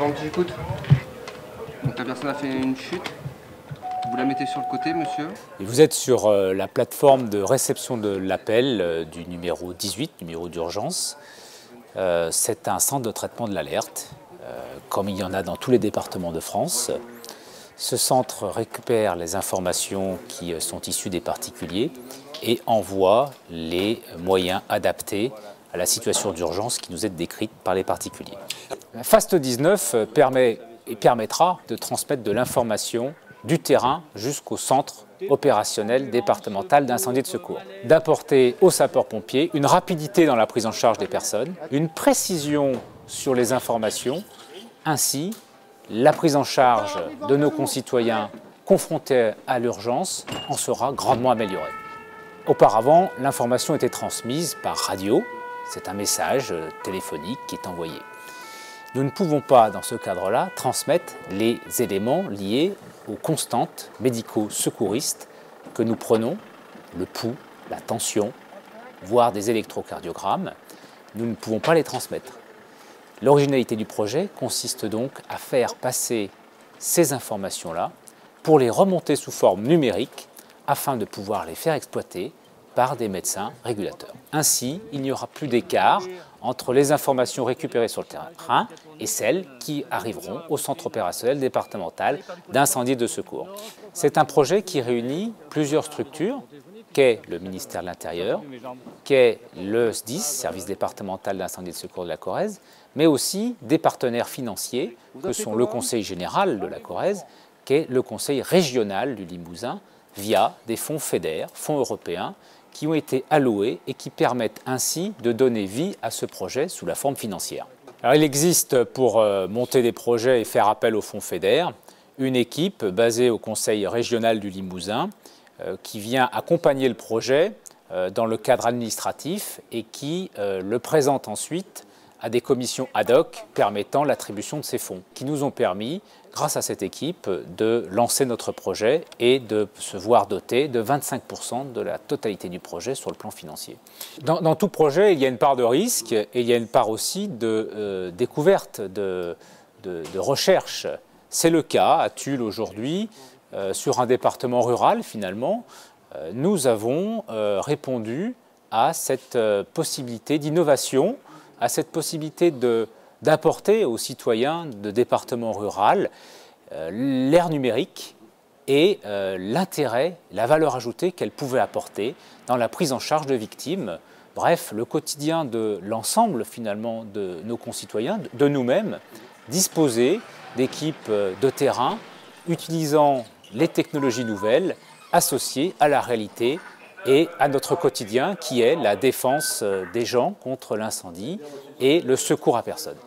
Bon, j'écoute. Donc la personne a fait une chute. Vous la mettez sur le côté, monsieur. Et vous êtes sur la plateforme de réception de l'appel du numéro 18, numéro d'urgence. C'est un centre de traitement de l'alerte, comme il y en a dans tous les départements de France. Ce centre récupère les informations qui sont issues des particuliers et envoie les moyens adaptés à la situation d'urgence qui nous est décrite par les particuliers. FAST 19 permet et permettra de transmettre de l'information du terrain jusqu'au centre opérationnel départemental d'incendie et de secours, d'apporter aux sapeurs-pompiers une rapidité dans la prise en charge des personnes, une précision sur les informations, ainsi la prise en charge de nos concitoyens confrontés à l'urgence en sera grandement améliorée. Auparavant, l'information était transmise par radio, c'est un message téléphonique qui est envoyé. Nous ne pouvons pas, dans ce cadre-là, transmettre les éléments liés aux constantes médico-secouristes que nous prenons, le pouls, la tension, voire des électrocardiogrammes. Nous ne pouvons pas les transmettre. L'originalité du projet consiste donc à faire passer ces informations-là pour les remonter sous forme numérique afin de pouvoir les faire exploiter par des médecins régulateurs. Ainsi, il n'y aura plus d'écart entre les informations récupérées sur le terrain et celles qui arriveront au centre opérationnel départemental d'incendie et de secours. C'est un projet qui réunit plusieurs structures, qu'est le ministère de l'Intérieur, qu'est le SDIS, Service départemental d'incendie et de secours de la Corrèze, mais aussi des partenaires financiers que sont le Conseil général de la Corrèze, qu'est le Conseil régional du Limousin, via des fonds FEDER, fonds européens, qui ont été alloués et qui permettent ainsi de donner vie à ce projet sous la forme financière. Alors, il existe pour monter des projets et faire appel aux fonds FEDER une équipe basée au Conseil régional du Limousin qui vient accompagner le projet dans le cadre administratif et qui le présente ensuite à des commissions ad hoc permettant l'attribution de ces fonds, qui nous ont permis, grâce à cette équipe, de lancer notre projet et de se voir doté de 25% de la totalité du projet sur le plan financier. Dans tout projet, il y a une part de risque et il y a une part aussi de découverte, de recherche. C'est le cas à Tulle aujourd'hui, sur un département rural finalement. Nous avons répondu à cette possibilité d'innovation, à cette possibilité d'apporter aux citoyens de départements ruraux l'ère numérique et l'intérêt, la valeur ajoutée qu'elle pouvait apporter dans la prise en charge de victimes. Bref, le quotidien de l'ensemble finalement de nos concitoyens, de nous-mêmes, disposer d'équipes de terrain utilisant les technologies nouvelles associées à la réalité et à notre quotidien qui est la défense des gens contre l'incendie et le secours à personne.